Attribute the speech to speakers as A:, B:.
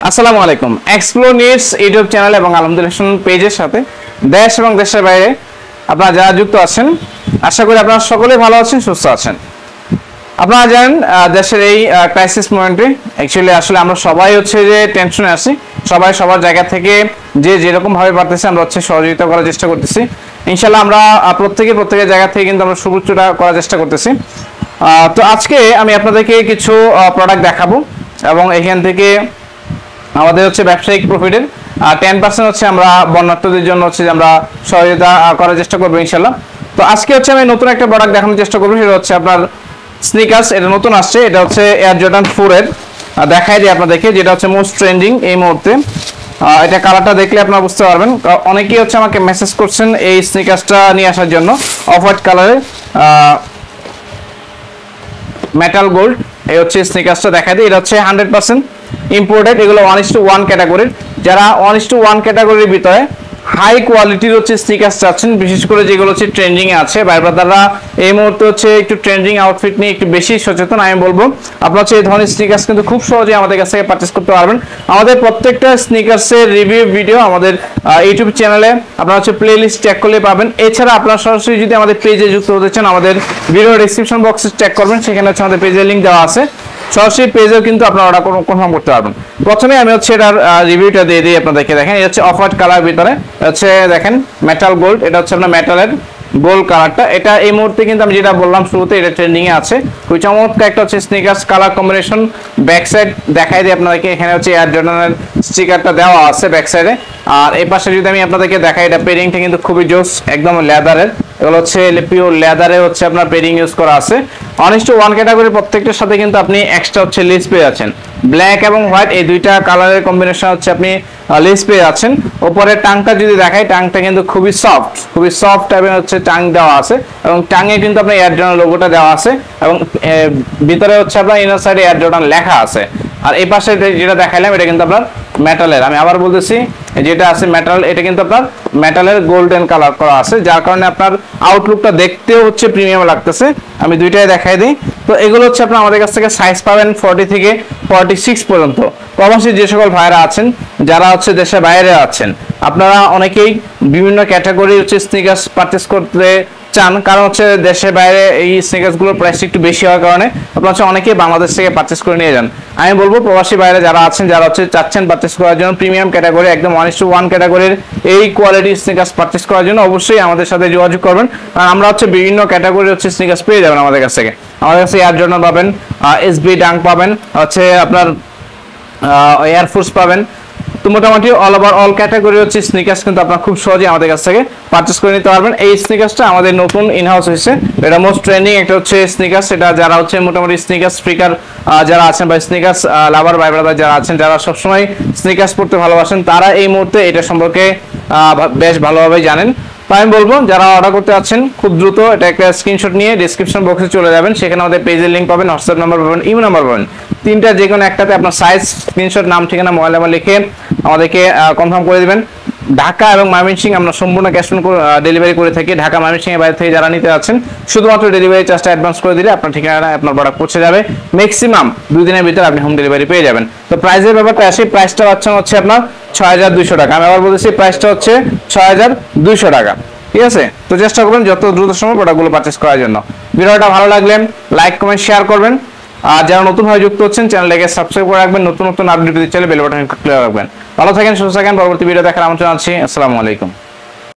A: আসসালামু আলাইকুম। Explore news YouTube channel এবং আলহামদুলিল্লাহ পেজের সাথে দেশ এবং দেশের বাইরে আপনারা যারা যুক্ত আছেন, আশা করি আপনারা সকলেই ভালো আছেন, সুস্থ আছেন। আপনারা জানেন দেশের এই ক্রাইসিস মোমেন্টে অ্যাকচুয়ালি আসলে আমরা সবাই হচ্ছে যে টেনশনে আছি। সবাই সবার জায়গা থেকে যে যেরকম ভাবে পারতেছে আমরা হচ্ছে সহযোগিতা করার চেষ্টা করতেছি। ইনশাল্লাহ আমরা প্রত্যেকের জায়গা থেকে কিন্তু আমরা সর্বোচ্চটা করার চেষ্টা করতেছি। তো আজকে আমি আপনাদেরকে কিছু প্রোডাক্ট দেখাবো এবং এখান থেকে আমাদের হচ্ছে ব্যবসায়িক প্রফিটের 10% হচ্ছে আমরা বন্যার্থদের জন্য হচ্ছে যে আমরা সহায়তা করার চেষ্টা করবো ইনশাল্লাহ। তো আজকে হচ্ছে আমি নতুন একটা প্রোডাক্ট দেখানোর চেষ্টা করবো, সেটা হচ্ছে আপনার স্নিকার্স। এটা নতুন আসছে, এটা হচ্ছে এয়ার জর্ডান 4 এর। দেখাই দিই আপনাদেরকে, যেটা হচ্ছে মোস্ট ট্রেন্ডিং এই মুহূর্তে। এটা কালারটা দেখলে আপনারা বুঝতে পারবেন। অনেকেই হচ্ছে আমাকে মেসেজ করছেন এই স্নিকার্সটা নিয়ে আসার জন্য। অফ হোয়াইট কালারের মেটাল গোল্ড এই হচ্ছে স্নিকার্সটা দেখাই দিই। এটা হচ্ছে 100% ইম্পোর্টেড। এগুলো 1:1 ক্যাটাগরির। যারা 1:1 ক্যাটাগরির ভিতরে হাই কোয়ালিটির হচ্ছে স্নিকার্স চাচ্ছেন, বিশেষ করে যেগুলো হচ্ছে ট্রেন্ডিং এ আছে, ভাই ব্রাদাররা এই মুহূর্তে হচ্ছে একটু ট্রেন্ডিং আউটফিট নিয়ে একটু বেশি সচেতন। আমি বলবো আপনারা হচ্ছে এই ধরনের স্নিকার্স কিন্তু খুব সহজে আমাদের কাছ থেকে পারচেস করতে পারবেন। আমাদের প্রত্যেকটা স্নিকার্সের রিভিউ ভিডিও আমাদের ইউটিউব চ্যানেলে আপনারা হচ্ছে প্লে লিস্ট চেক করলে পাবেন। এছাড়া আপনারা সরাসরি যদি আমাদের পেজে যুক্ত হতে চান, আমাদের ভিডিও ডেসক্রিপশন বক্সে চেক করবেন, সেখানে হচ্ছে আমাদের পেজের লিঙ্ক দেওয়া আছে। সরাসরি পেজেও কিন্তু আপনারা অর্ডার কনফার্ম করতে পারবেন। প্রথমে আমি হচ্ছে এটার রিভিউটা দিয়ে দিই আপনাদেরকে। দেখেন, এটা হচ্ছে অফ হোয়াইট কালার ভিতরে হচ্ছে দেখেন মেটাল গোল্ড। এটা হচ্ছে আপনার মেটালের গোল্ড কালারটা। এটা এই মুহূর্তে কিন্তু আমি যেটা বললাম শুরুতে, এটা ট্রেন্ডিং এ আছে। খুবই চমৎকার একটা হচ্ছে sneakers colour combination. Back side দেখাই দিই আপনাদেরকে। এখানে হচ্ছে এয়ার জর্ডানের স্টিকারটা দেওয়া আছে ব্যাক সাইডে। আর এই পাশে যদি আমি আপনাদেরকে দেখাই, এটা পেডিংটা কিন্তু খুবই জোস, একদম লেদারের। এগুলো হচ্ছে পিওর লেদারে হচ্ছে আপনার পেডিং ইউজ করা আছে। 1:1 ক্যাটাগরির প্রত্যেকটার সাথে কিন্তু আপনি এক্সট্রা হচ্ছে লেস পেয়ে যাচ্ছেন। ব্ল্যাক এবং হোয়াইট এই দুইটা কালারের কম্বিনেশন হচ্ছে আপনি লেস পেয়ে যাচ্ছেন। ওপরে টাংটা যদি দেখাই, টাংটা কিন্তু খুবই সফট টাইপের হচ্ছে টাং দেওয়া আছে, এবং টাঙে কিন্তু আপনার এয়ার জর্ডান লোগোটা দেওয়া আছে, এবং ভিতরে হচ্ছে আপনার ইনার সাইডে এয়ার জর্ডান লেখা আছে। আর এই পাশে যেটা দেখাইলাম, এটা কিন্তু আপনার মেটালের। আমি আবার বলতেছি, যেটা আছে মেটাল, এটা কিন্তু আপনার মেটালের গোল্ডেন কালার করা আছে, যার কারণে আপনার আউটলুকটা দেখতেও হচ্ছে প্রিমিয়াম লাগতেছে। আমি দুইটাই দেখাই দিই। তো এগুলো হচ্ছে আপনার আমাদের কাছ থেকে সাইজ পাবেন 40 থেকে 46 পর্যন্ত। প্রবাসী যে সকল ভাইরা আছেন, যারা হচ্ছে দেশের বাইরে আছেন, আপনারা অনেকেই বিভিন্ন ক্যাটাগরি হচ্ছে স্নিকার্স পারচেস করতে চান, কারণ হচ্ছে দেশের বাইরে এই স্নিকার্সগুলোর প্রাইস একটু বেশি হওয়ার কারণে আপনারা হচ্ছে অনেকেই বাংলাদেশ থেকে পারচেস করে নিয়ে যান। আমি বলবো প্রবাসী বাইরে যারা আছেন, যারা হচ্ছে চাচ্ছেন পারচেস করার জন্য প্রিমিয়াম ক্যাটাগরি, একদম 1:1 ক্যাটাগরির এই কোয়ালিটি স্নিকার্স পারচেস করার জন্য অবশ্যই আমাদের সাথে যোগাযোগ করবেন। আর আমরা হচ্ছে বিভিন্ন ক্যাটাগরির হচ্ছে স্নিকার্স পেয়ে যাবেন আমাদের কাছ থেকে। আমাদের কাছে এয়ার জর্ডান পাবেন, এসবি ডাঙ্ক পাবেন, হচ্ছে আপনার এয়ারফোর্স পাবেন। তো মোটামুটি অল ক্যাটাগরি হচ্ছে স্নিকার্স কিন্তু আপনারা খুব সহজেই আমাদের কাছ থেকে পারচেস করে নিতে পারবেন। এই স্নিকার্সটা আমাদের নতুন ইনহাউস হয়েছে। এটা মোস্ট ট্রেন্ডিং একটা হচ্ছে স্নিকার্স। এটা যারা হচ্ছে মোটামুটি স্নিকার্স ফ্রিকার যারা আছেন, বা স্নিকার্স লাভার ভাই ব্রাদার যারা আছেন, যারা সবসময় স্নিকার্স পড়তে ভালোবাসেন, তারা এই মুহূর্তে এটা সম্পর্কে বেশ ভালোভাবে জানেন। তো আমি বলবো, যারা অর্ডার করতে যাচ্ছেন খুব দ্রুত এটা একটা স্ক্রিনশট নিয়ে ডেসক্রিপশন বক্সে চলে যাবেন। সেখানে আমাদের পেজের লিঙ্ক পাবেন, হোয়াটসঅ্যাপ নাম্বার পাবেন, ইমেল নাম্বার পাবেন। তিনটা যে কোনো একটাতে আপনার সাইজ, স্ক্রিনশট, নাম, ঠিকানা, মোবাইল নাম্বার লিখে আমাদেরকে কনফার্ম করে দিবেন। ঢাকা এবং ময়মনসিংহ আমরা সম্পূর্ণ ক্যাশ অন ডেলিভারি করে থাকি। ঢাকা ময়মনসিংহের বাইরে থেকে যারা নিতে যাচ্ছেন, শুধুমাত্র ডেলিভারি চার্জটা অ্যাডভান্স করে দিলে আপনার ঠিকানা আপনার প্রোডাক্ট পৌঁছে যাবে। ম্যাক্সিমাম 2 দিনের ভিতরে আপনি হোম ডেলিভারি পেয়ে যাবেন। তো প্রাইসের ব্যাপারটা আসে, প্রাইসটা হচ্ছে আপনার 6200 টাকা। আমি আবার বলতেছি, প্রাইসটা হচ্ছে 6200 টাকা। ঠিক আছে? তো চেষ্টা করবেন যত দ্রুত সম্ভব প্রোডাক্টগুলো পারচেস করার জন্য। ভিডিওটা ভালো লাগলে লাইক, কমেন্ট, শেয়ার করবেন। আর যারা নতুনভাবে যুক্ত হচ্ছেন, চ্যানেলটাকে সাবস্ক্রাইব করে রাখবেন। নতুন আপডেট পেতে চাইলে বেল বাটন ক্লিক করে রাখবেন। ভালো থাকেন, সুস্থ থাকেন। পরবর্তী ভিডিও দেখার আমন্ত্রণ জানাচ্ছি। আসসালামু আলাইকুম।